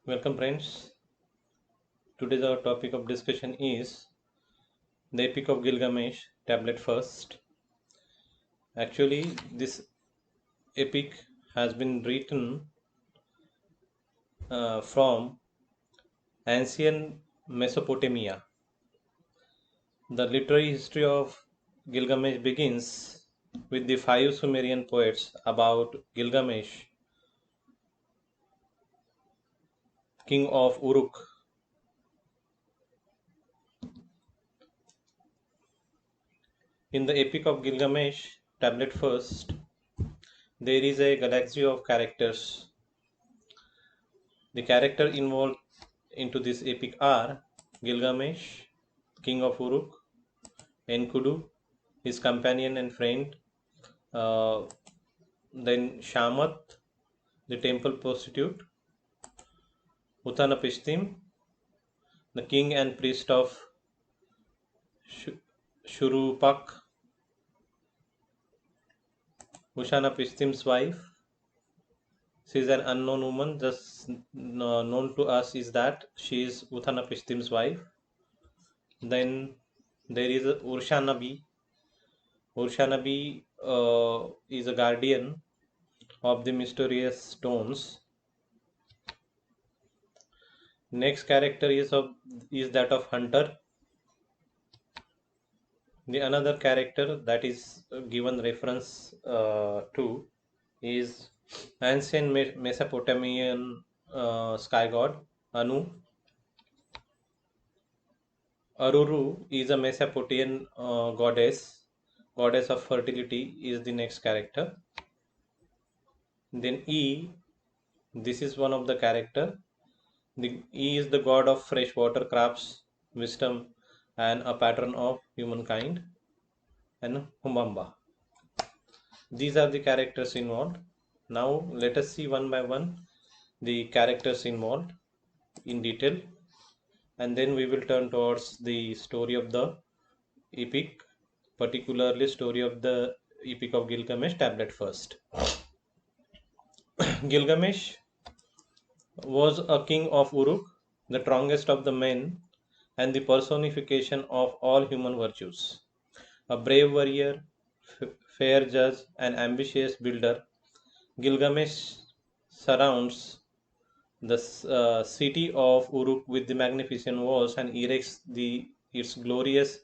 Welcome friends. Today's our topic of discussion is the Epic of Gilgamesh, tablet first. Actually, this epic has been written from ancient Mesopotamia. The literary history of Gilgamesh begins with the five Sumerian poets about Gilgamesh, king of Uruk. In the Epic of Gilgamesh, tablet first, there is a galaxy of characters. The character involved into this epic are Gilgamesh, king of Uruk; Enkidu, his companion and friend; uh, then Shamat, the temple prostitute; Uttanapishtim, the king and priest of Shurupak; Ushanapishtim's wife. She is an unknown woman, just known to us is that she is Uttanapishtim's wife. Then there is Urshanabi. Urshanabi is a guardian of the mysterious stones. Next character is that of hunter. The another character that is given reference to is ancient Mesopotamian sky god Anu. Aruru is a Mesopotamian goddess of fertility is the next character. Then this is one of the character. He is the god of freshwater crabs, wisdom, and a patron of humankind, and Humbamba. These are the characters involved. Now let us see one by one the characters involved in detail, and then we will turn towards the story of the epic, particularly story of the Epic of Gilgamesh tablet first. Gilgamesh was a king of Uruk, the strongest of the men and the personification of all human virtues. A brave warrior, fair judge, and ambitious builder, Gilgamesh surrounds the city of Uruk with the magnificent walls and erects its glorious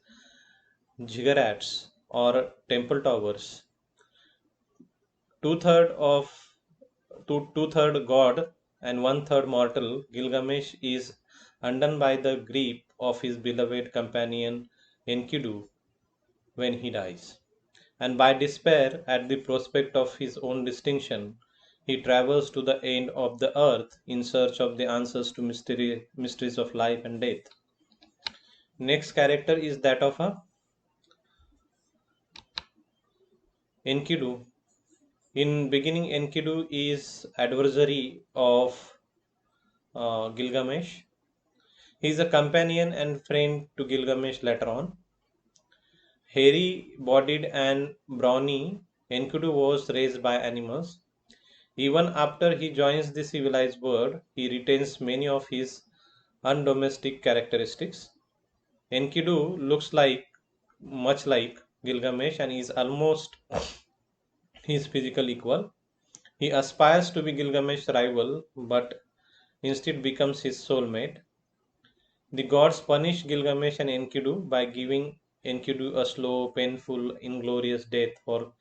ziggurats or temple towers. Two-third of two-third god and one-third mortal, Gilgamesh is undone by the grief of his beloved companion Enkidu when he dies, and by despair at the prospect of his own distinction, he travels to the end of the earth in search of the answers to mysteries of life and death. Next character is that of a Enkidu. In beginning, Enkidu is adversary of Gilgamesh. He is a companion and friend to Gilgamesh later on. Hairy bodied and brawny, Enkidu was raised by animals. Even after he joins the civilized world, he retains many of his undomestic characteristics. Enkidu looks much like Gilgamesh and is almost his physical equal. He aspires to be Gilgamesh's rival, but instead becomes his soulmate. The gods punish Gilgamesh and Enkidu by giving Enkidu a slow, painful, inglorious death for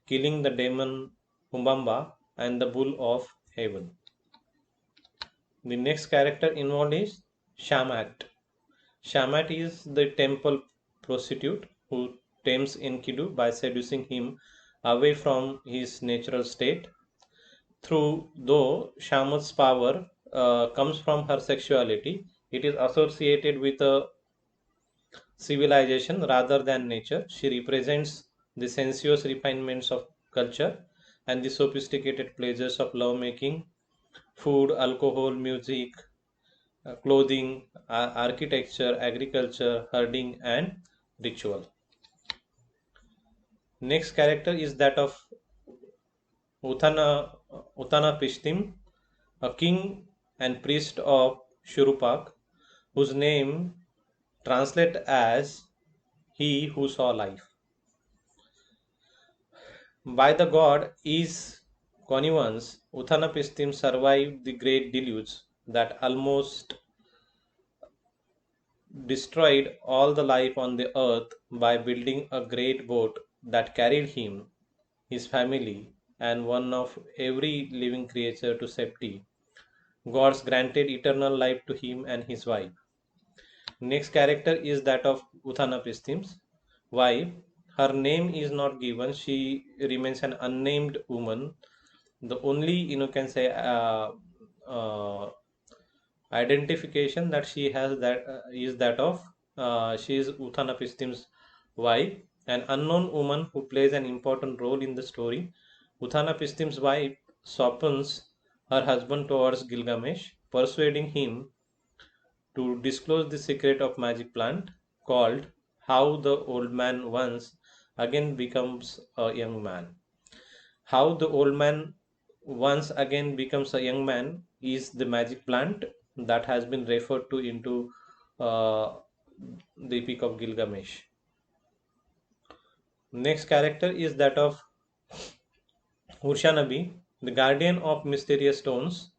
killing the demon Humbamba and the bull of heaven. The next character involved is Shamat. Shamat is the temple prostitute who tempts Enkidu by seducing him away from his natural state. Though Shamat's power comes from her sexuality, it is associated with a civilization rather than nature. She represents the sensuous refinements of culture and the sophisticated pleasures of lovemaking, food, alcohol, music, clothing, architecture, agriculture, herding, and ritual. Next character is that of Uthana Pishtim, a king and priest of Shurupak, whose name translates as he who saw life. By the god is connivance, Uthanapistim survived the great deluge that almost destroyed all the life on the earth by building a great boat that carried him, his family, and one of every living creature to safety. Gods granted eternal life to him and his wife. Next character is that of Uthanapistim's wife. Her name is not given. She remains an unnamed woman. The only can say identification that she has that is that of she is Uthanapistim's wife, an unknown woman who plays an important role in the story. Uthanapistim's wife softens her husband towards Gilgamesh, persuading him to disclose the secret of magic plant called How the Old Man Once Again Becomes a Young Man. How the old man once again becomes a young man is the magic plant that has been referred to into uh, the Epic of Gilgamesh. Next character is that of Urshanabi, the guardian of mysterious stones.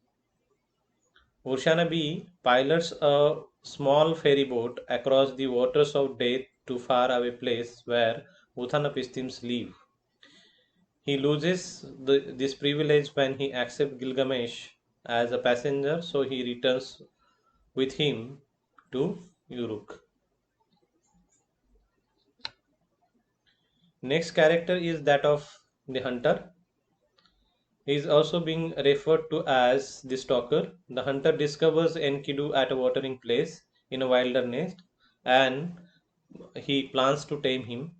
Urshanabi pilots a small ferry boat across the waters of death to faraway place where Uthanapistims live. He loses this privilege when he accepts Gilgamesh as a passenger, so he returns with him to Uruk. Next character is that of the hunter. He is also being referred to as the stalker. The hunter discovers Enkidu at a watering place in a wilderness and he plans to tame him.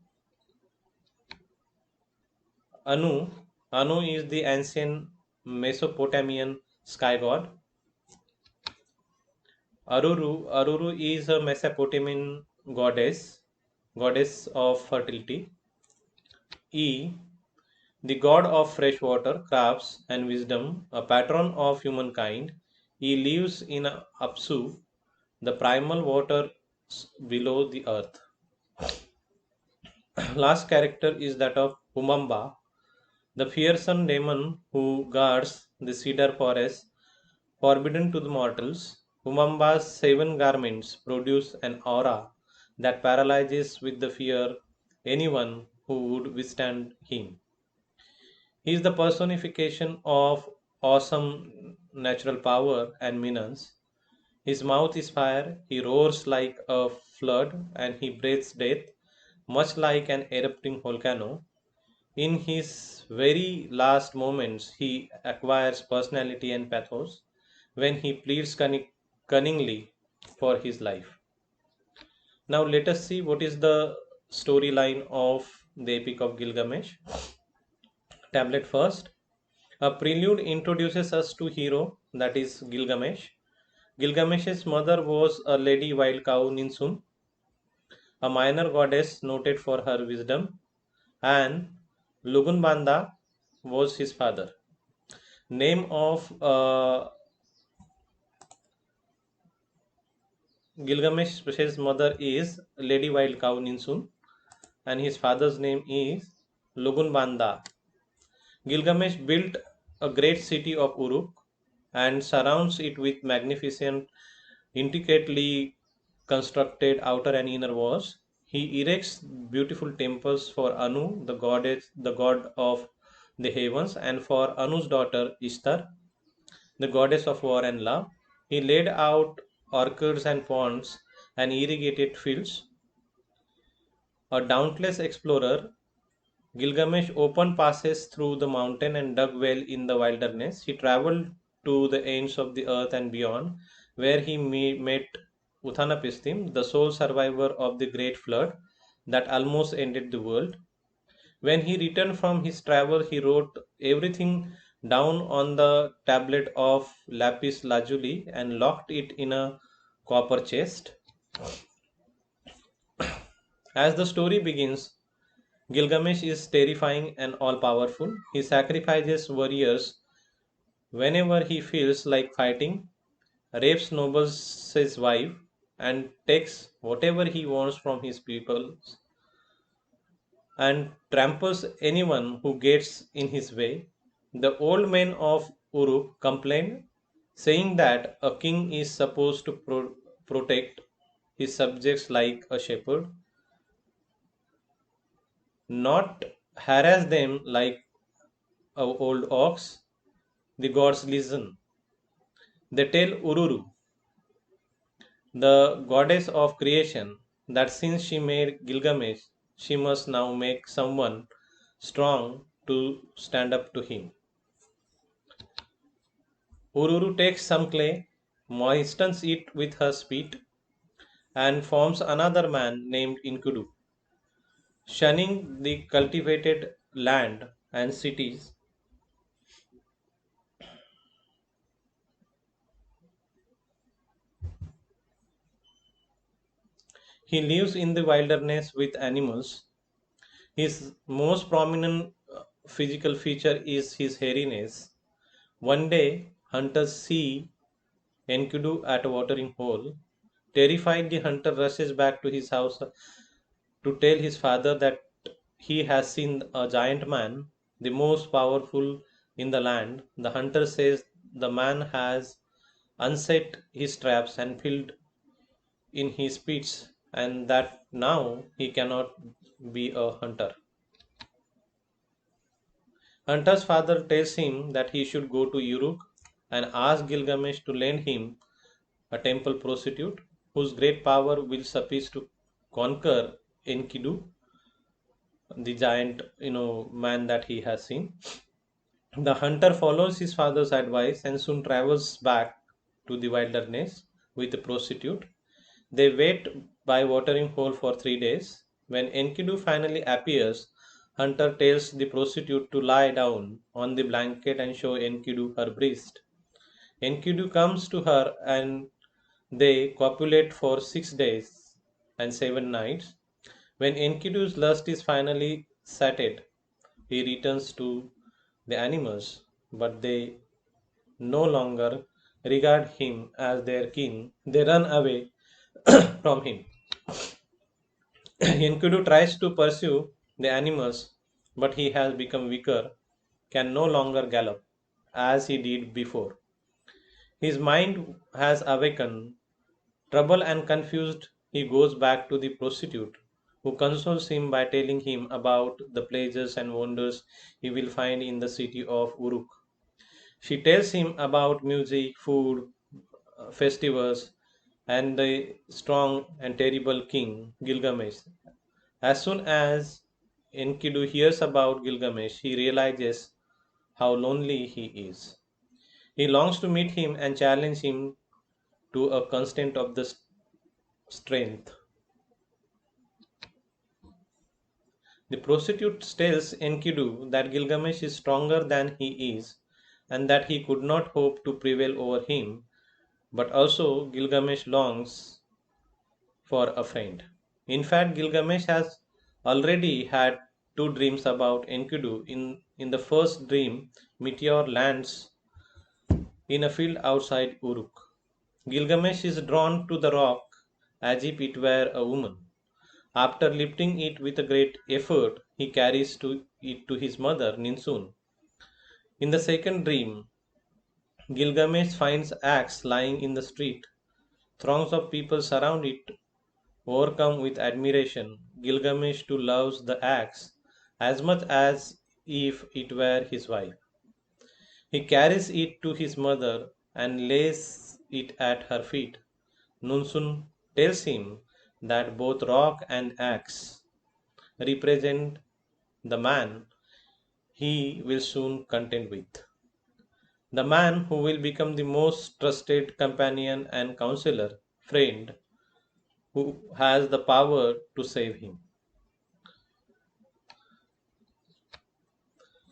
Anu. Anu is the ancient Mesopotamian sky god. Aruru is a Mesopotamian goddess of fertility. E, the god of fresh water, crafts, and wisdom, a patron of humankind. He lives in Apsu, the primal water below the earth. Last character is that of Humamba, the fearsome demon who guards the cedar forest forbidden to the mortals. Humamba's 7 garments produce an aura that paralyzes with the fear anyone who would withstand him. He is the personification of awesome natural power and menace. His mouth is fire, he roars like a flood, and he breathes death, much like an erupting volcano. In his very last moments, he acquires personality and pathos when he pleads cunningly for his life. Now, let us see what is the storyline of the Epic of Gilgamesh. Tablet first. A prelude introduces us to hero, that is Gilgamesh. Gilgamesh's mother was a lady wild cow Ninsun, a minor goddess noted for her wisdom, and Lugunbanda was his father. Name of Gilgamesh's mother is Lady Wild Cow Ninsun, and his father's name is Lugunbanda. Gilgamesh built a great city of Uruk and surrounds it with magnificent, intricately constructed outer and inner walls. He erects beautiful temples for Anu, the god of the heavens, and for Anu's daughter Ishtar, the goddess of war and love. He laid out orchards and ponds and irrigated fields. A dauntless explorer, Gilgamesh opened passes through the mountain and dug well in the wilderness. He traveled to the ends of the earth and beyond, where he met Uthanapistim, the sole survivor of the great flood that almost ended the world. When he returned from his travel, he wrote everything down on the tablet of lapis lazuli and locked it in a copper chest. As the story begins, Gilgamesh is terrifying and all powerful. He sacrifices warriors whenever he feels like fighting. rapes nobles' wife, and takes whatever he wants from his people, and tramples anyone who gets in his way. The old men of Uruk complained, saying that a king is supposed to protect his subjects like a shepherd, not harass them like a old ox. The gods listen. They tell Ururu, the goddess of creation, that since she made Gilgamesh, she must now make someone strong to stand up to him. Ururu takes some clay, moistens it with her spit, and forms another man named Enkidu. Shunning the cultivated land and cities, he lives in the wilderness with animals. His most prominent physical feature is his hairiness. One day, hunters see Enkidu at a watering hole. Terrified, the hunter rushes back to his house to tell his father that he has seen a giant man, the most powerful in the land. The hunter says the man has unset his traps and filled in his pits, and that now he cannot be a hunter. Hunter's father tells him that he should go to Uruk and ask Gilgamesh to lend him a temple prostitute whose great power will suffice to conquer Enkidu, the giant, man that he has seen. The hunter follows his father's advice and soon travels back to the wilderness with the prostitute. They wait by watering hole for 3 days. When Enkidu finally appears, Hunter tells the prostitute to lie down on the blanket and show Enkidu her breast. Enkidu comes to her and they copulate for 6 days and 7 nights. When Enkidu's lust is finally sated, he returns to the animals, but they no longer regard him as their king. They run away from him. Enkidu tries to pursue the animals, but he has become weaker, can no longer gallop as he did before. His mind has awakened. Troubled and confused, he goes back to the prostitute, who consoles him by telling him about the pleasures and wonders he will find in the city of Uruk. She tells him about music, food, festivals, and the strong and terrible king Gilgamesh. As soon as Enkidu hears about Gilgamesh, he realizes how lonely he is. He longs to meet him and challenge him to a constant of the strength. The prostitute tells Enkidu that Gilgamesh is stronger than he is and that he could not hope to prevail over him, but also Gilgamesh longs for a friend. In fact, Gilgamesh has already had two dreams about Enkidu. In the first dream, Meteor lands in a field outside Uruk. Gilgamesh is drawn to the rock as if it were a woman. After lifting it with a great effort, he carries it to his mother, Ninsun. In the second dream, Gilgamesh finds axe lying in the street. Throngs of people surround it, overcome with admiration. Gilgamesh too loves the axe as much as if it were his wife. He carries it to his mother and lays it at her feet. Nunsun tells him that both rock and axe represent the man he will soon contend with. The man who will become the most trusted companion and counselor, friend, who has the power to save him.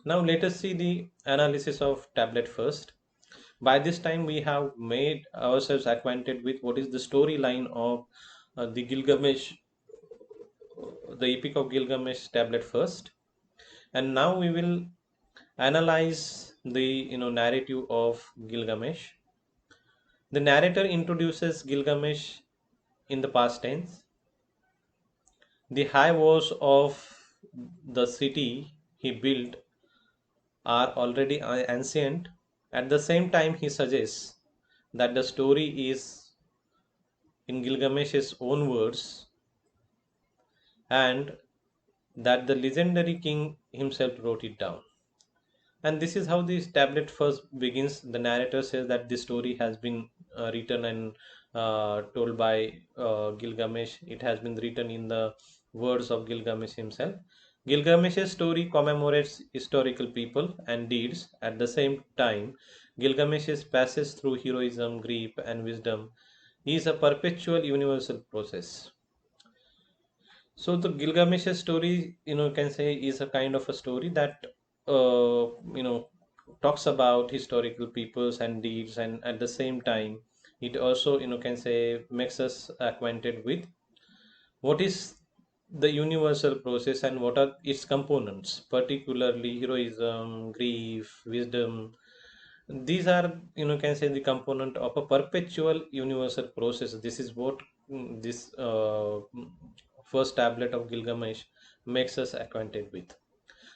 Now let us see the analysis of tablet first. By this time we have made ourselves acquainted with what is the storyline of the Gilgamesh, the Epic of Gilgamesh tablet first, and now we will analyze the narrative of Gilgamesh. The narrator introduces Gilgamesh in the past tense. The high walls of the city he built are already ancient. At the same time, he suggests that the story is in Gilgamesh's own words and that the legendary king himself wrote it down. And this is how this tablet first begins. The narrator says that this story has been written and told by Gilgamesh. It has been written in the words of Gilgamesh himself. Gilgamesh's story commemorates historical people and deeds. At the same time, Gilgamesh's passage through heroism, grief, and wisdom is a perpetual universal process. So the Gilgamesh story, can say is a kind of a story that talks about historical peoples and deeds, and at the same time, it also can say makes us acquainted with what is the universal process and what are its components, particularly heroism, grief, wisdom. These are can say the component of a perpetual universal process. This is what this first tablet of Gilgamesh makes us acquainted with.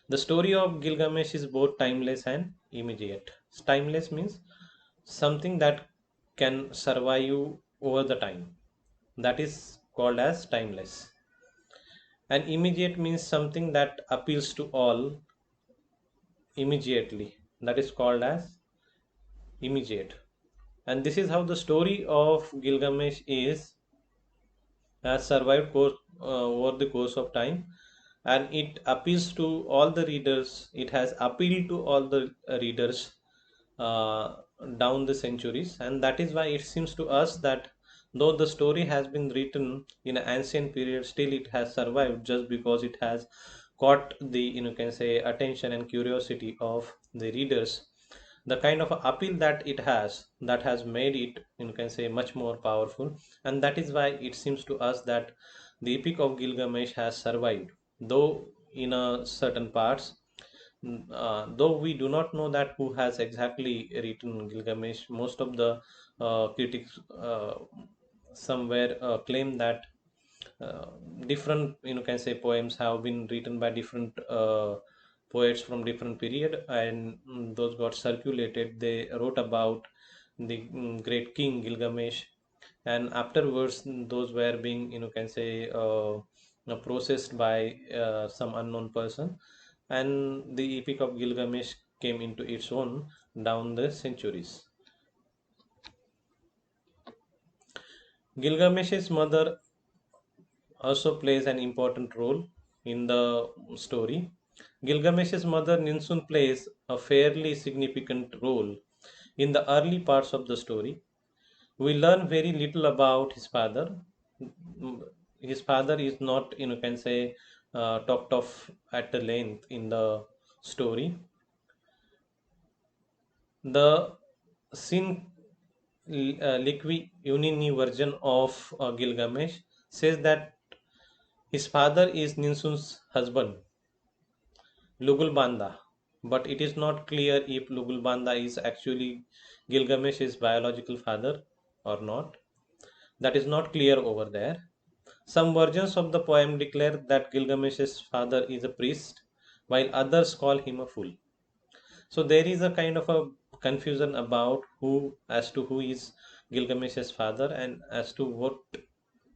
The story of Gilgamesh is both timeless and immediate. Timeless means something that can survive over the time, that is called as timeless. And immediate means something that appeals to all immediately, that is called as immediate. And this is how the story of Gilgamesh is has survived over the course of time, and it appeals to all the readers. It has appealed to all the readers uh, down the centuries, and that is why it seems to us that though the story has been written in an ancient period, still it has survived just because it has caught the can say attention and curiosity of the readers. The kind of appeal that it has, that has made it can say much more powerful, and that is why it seems to us that the Epic of Gilgamesh has survived, though in a certain parts. Though we do not know that who has exactly written Gilgamesh. Most of the critics somewhere claim that uh, different can say poems have been written by different poets from different period, and those got circulated. They wrote about the great king Gilgamesh, and afterwards those were being can say processed by some unknown person, and the Epic of Gilgamesh came into its own down the centuries. Gilgamesh's mother also plays an important role in the story. Gilgamesh's mother Ninsun plays a fairly significant role in the early parts of the story. We learn very little about his father. His father is not, can say, talked of at the length in the story. The Sin Liqui Unini version of Gilgamesh says that his father is Ninsun's husband, Lugulbanda, but it is not clear if Lugulbanda is actually Gilgamesh's biological father or not. That is not clear over there. Some versions of the poem declare that Gilgamesh's father is a priest, while others call him a fool. So there is a kind of a confusion about who, as to who is Gilgamesh's father and as to what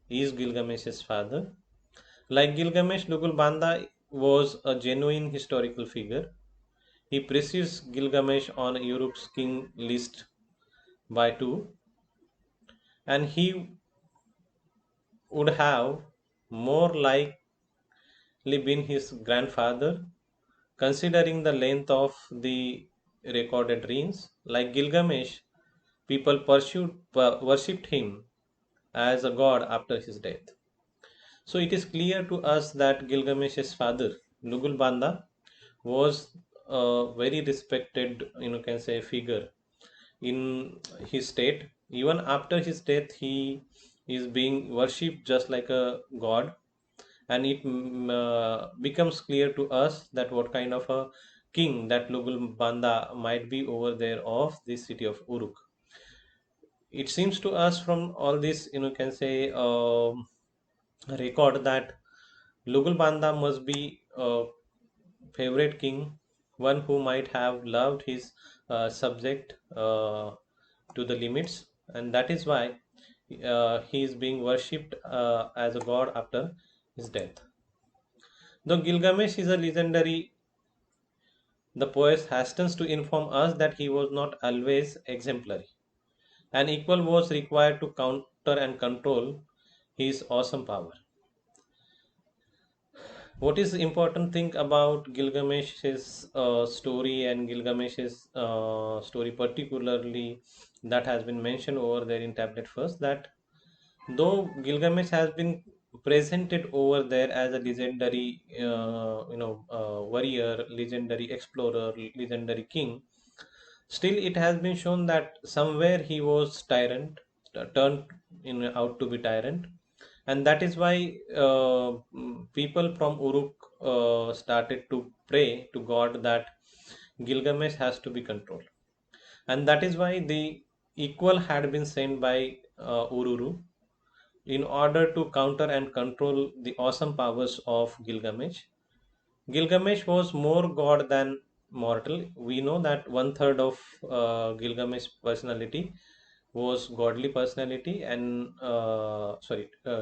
is Gilgamesh's father. Like Gilgamesh, Lugulbanda was a genuine historical figure. He precedes Gilgamesh on Europe's king list by two, and he would have more likely been his grandfather, considering the length of the recorded reigns. Like Gilgamesh, people worshipped him as a god after his death. So it is clear to us that Gilgamesh's father, Lugulbanda, was a very respected, can say, figure in his state. Even after his death, he is being worshipped just like a god, and it becomes clear to us that what kind of a king that Lugul Banda might be over there of the city of Uruk. it seems to us from all this, can say, record that Lugal Banda must be a favorite king, one who might have loved his subject to the limits, and that is why he is being worshipped as a god after his death. Though Gilgamesh is a legendary, the poet hastens to inform us that he was not always exemplary. An equal was required to counter and control his awesome power. What is the important thing about Gilgamesh's story and Gilgamesh's story particularly that has been mentioned over there in tablet first, that though Gilgamesh has been presented over there as a legendary warrior, legendary explorer, legendary king, still it has been shown that somewhere he was tyrant, turned in out to be tyrant, and that is why people from Uruk started to pray to God that Gilgamesh has to be controlled, and that is why the equal had been sent by Ururu in order to counter and control the awesome powers of Gilgamesh. Gilgamesh was more god than mortal. We know that one third of Gilgamesh's personality was godly personality, and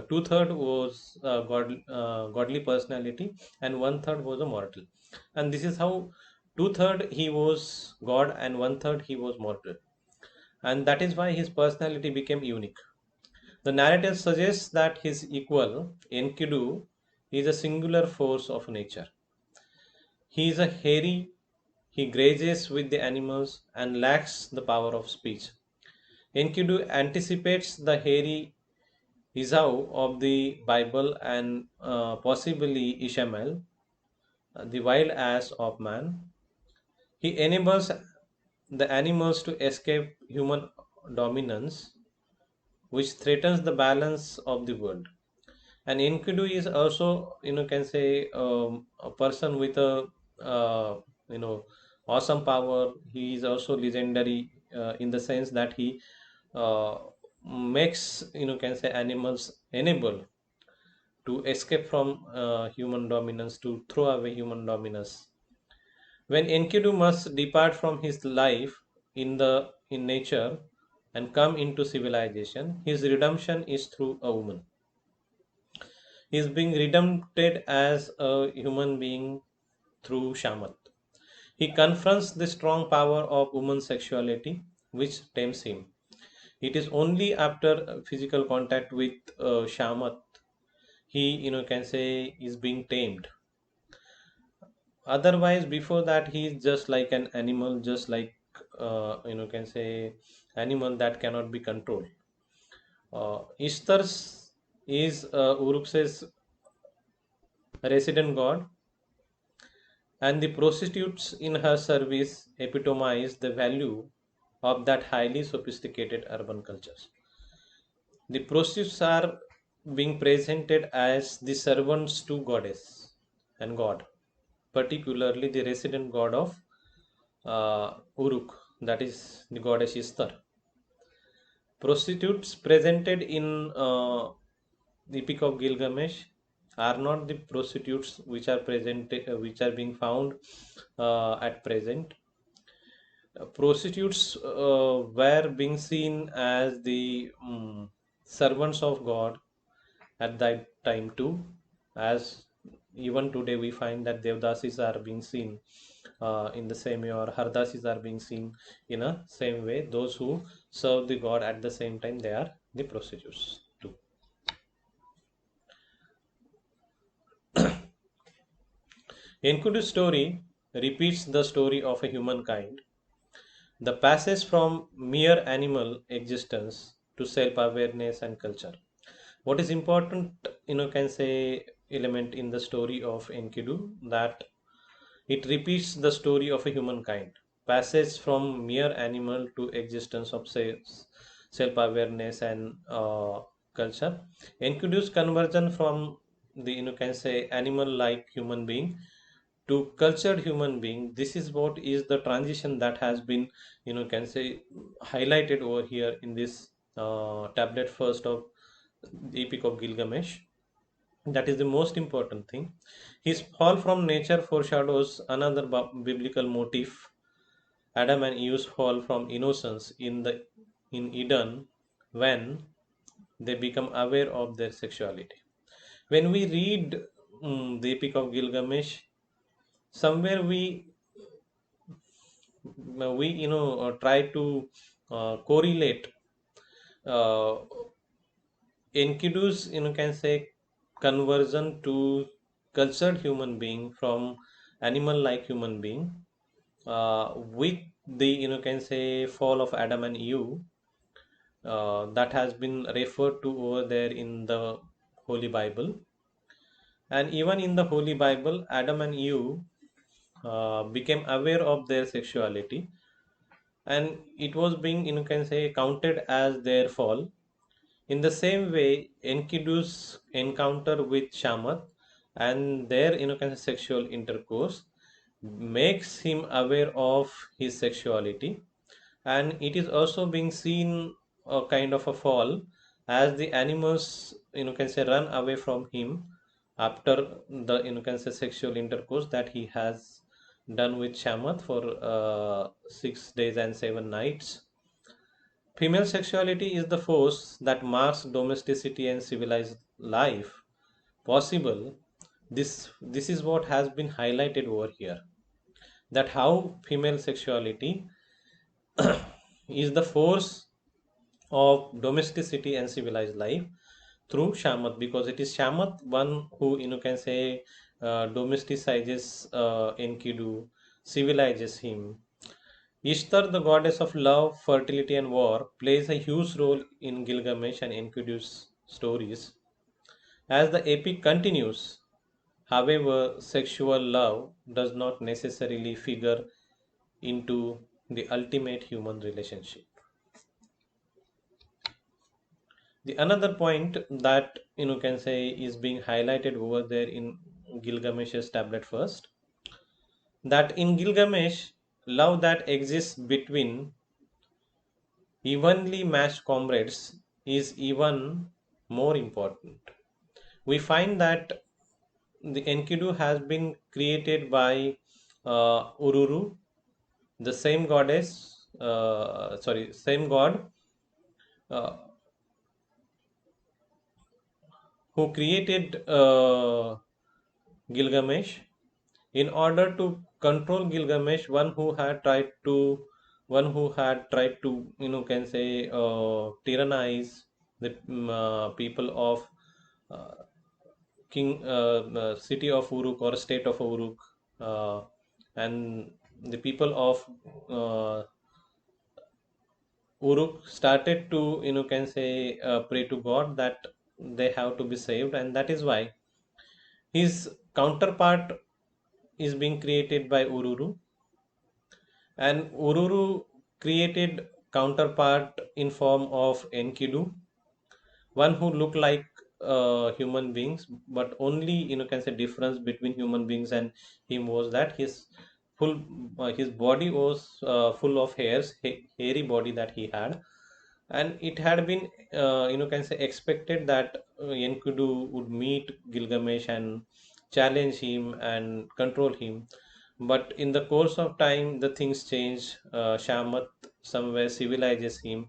two-third was godly personality, and one third was a mortal. And this is how two-third he was god and one third he was mortal, and that is why his personality became unique. The narrative suggests that his equal, Enkidu, is a singular force of nature. He is a hairy, he grazes with the animals and lacks the power of speech. Enkidu anticipates the hairy Esau of the Bible and possibly Ishmael, the wild ass of man. He enables the animals to escape human dominance, which threatens the balance of the world. And Enkidu is also, can say, a person with a, you know, awesome power. He is also legendary in the sense that he uh, makes, can say, animals enable to escape from human dominance, to throw away human dominance. When Enkidu must depart from his life in nature and come into civilization, his redemption is through a woman. He is being redeemed as a human being through Shamat. He confronts the strong power of woman's sexuality, which tempts him. It is only after physical contact with Shamat he, can say, is being tamed. Otherwise, before that, he is just like an animal, just like, can say, animal that cannot be controlled. Isthars is Uruk's resident god, and the prostitutes in her service epitomize the value of that highly sophisticated urban cultures. The prostitutes are being presented as the servants to goddess and god, particularly the resident god of Uruk, that is the goddess Ishtar. Prostitutes presented in the Epic of Gilgamesh are not the prostitutes which are which are being found at present. Prostitutes were being seen as the servants of God at that time too, as even today we find that Devdasis are being seen in the same way, or Hardasis are being seen in a same way. Those who serve the God at the same time, they are the prostitutes too. Enkidu's story repeats the story of a humankind. The passage from mere animal existence to self-awareness and culture. What is important, can say, element in the story of Enkidu, that it repeats the story of a humankind. Passage from mere animal to existence of, say, self-awareness and culture. Enkidu's conversion from the, can say, animal-like human being to cultured human being. This is what is the transition that has been, can say, highlighted over here in this tablet first of the Epic of Gilgamesh. That is the most important thing. His fall from nature foreshadows another biblical motif: Adam and Eve's fall from innocence in Eden, when they become aware of their sexuality. When we read the Epic of Gilgamesh, somewhere we try to correlate uh, Enkidu's can say conversion to cultured human being from animal like human being with the can say fall of Adam and Eve, that has been referred to over there in the Holy Bible. And even in the Holy Bible, Adam and Eve became aware of their sexuality, and it was being can say counted as their fall. In the same way, Enkidu's encounter with Shamath and their kind of sexual intercourse makes him aware of his sexuality, and it is also being seen a kind of a fall as the animals can say run away from him after the can say sexual intercourse that he has done with Shamath for 6 days and 7 nights. Female sexuality is the force that marks domesticity and civilized life possible. This is what has been highlighted over here. That how female sexuality is the force of domesticity and civilized life through Shamath, because it is Shamath one who can say domesticizes Enkidu, civilizes him. Ishtar, the goddess of love, fertility, and war, plays a huge role in Gilgamesh and Enkidu's stories. As the epic continues, however, sexual love does not necessarily figure into the ultimate human relationship. The another point that can say is being highlighted over there in Gilgamesh's tablet first, that in Gilgamesh, love that exists between evenly matched comrades is even more important. We find that the Enkidu has been created by Ururu, the same goddess, same god uh, who created Gilgamesh. In order to control Gilgamesh, one who had tried to can say tyrannize the people of uh, city of Uruk or state of Uruk, uh, and the people of uh, Uruk started to can say pray to God that they have to be saved, and that is why his counterpart is being created by Ururu, and Ururu created counterpart in form of Enkidu, one who look like human beings, but only can say difference between human beings and him was that full his body was full of hairs, hairy body that he had, and it had been can say expected that Enkidu would meet Gilgamesh and challenge him and control him. But in the course of time, the things change. Shamath somewhere civilizes him,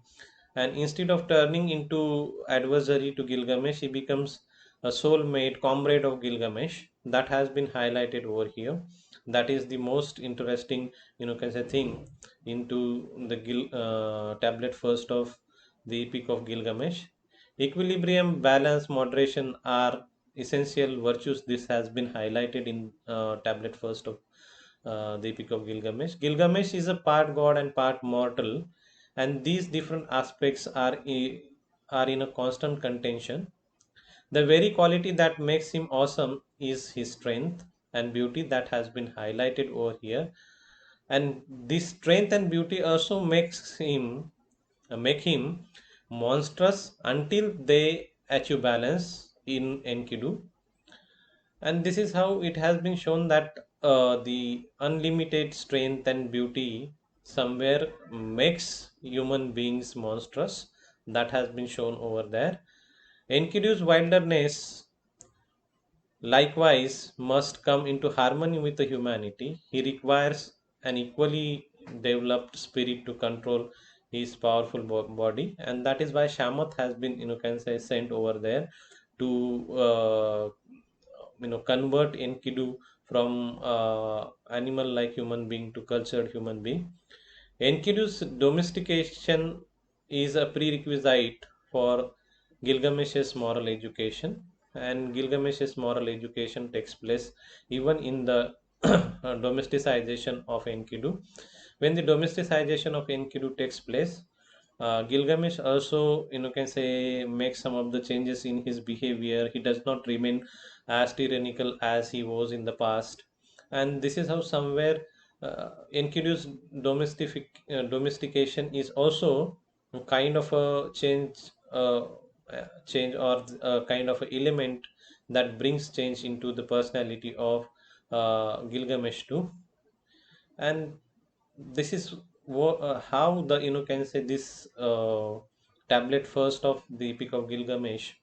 and instead of turning into adversary to Gilgamesh, he becomes a soulmate, comrade of Gilgamesh. That has been highlighted over here. That is the most interesting, can say thing into the tablet first of the Epic of Gilgamesh. Equilibrium, balance, moderation are essential virtues. This has been highlighted in tablet first of the Epic of Gilgamesh. Gilgamesh is a part god and part mortal, and these different aspects are in a constant contention. The very quality that makes him awesome is his strength and beauty that has been highlighted over here, and this strength and beauty also make him monstrous until they achieve balance in Enkidu. And this is how it has been shown that the unlimited strength and beauty somewhere makes human beings monstrous, that has been shown over there. Enkidu's wilderness likewise must come into harmony with the humanity. He requires an equally developed spirit to control his powerful body, and that is why Shamath has been, can say, sent over there to convert Enkidu from animal like human being to cultured human being. Enkidu's domestication is a prerequisite for Gilgamesh's moral education, and Gilgamesh's moral education takes place even in the domesticization of Enkidu. When the domesticization of Enkidu takes place, Gilgamesh also, can say, makes some of the changes in his behavior. He does not remain as tyrannical as he was in the past, and this is how somewhere Enkidu's domestication is also a kind of a change or a kind of a element that brings change into the personality of Gilgamesh too. And this is how the, can say, this tablet first of the Epic of Gilgamesh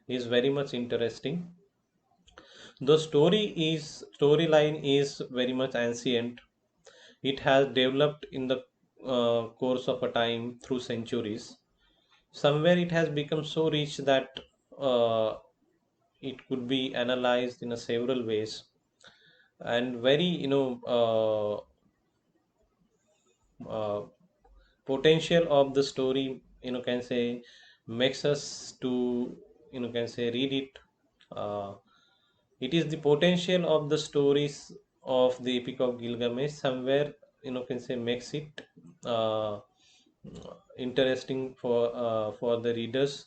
is very much interesting. The storyline is very much ancient. It has developed in the course of a time through centuries. Somewhere it has become so rich that uh, it could be analyzed in a several ways, and very, uh, potential of the story, can say, makes us to, can say, read it. uh, it is the potential of the stories of the Epic of Gilgamesh somewhere, can say, makes it interesting for the readers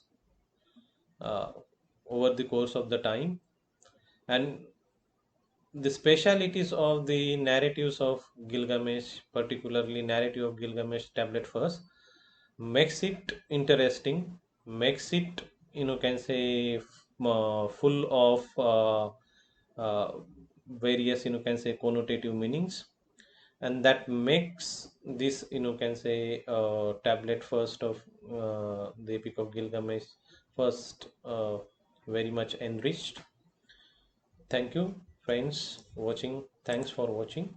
uh, over the course of the time. And the specialities of the narratives of Gilgamesh, particularly narrative of Gilgamesh tablet first, makes it interesting, makes it, can say, full of various, can say, connotative meanings, and that makes this, can say, tablet first of the Epic of Gilgamesh first very much enriched. Thank you, friends, watching. Thanks for watching.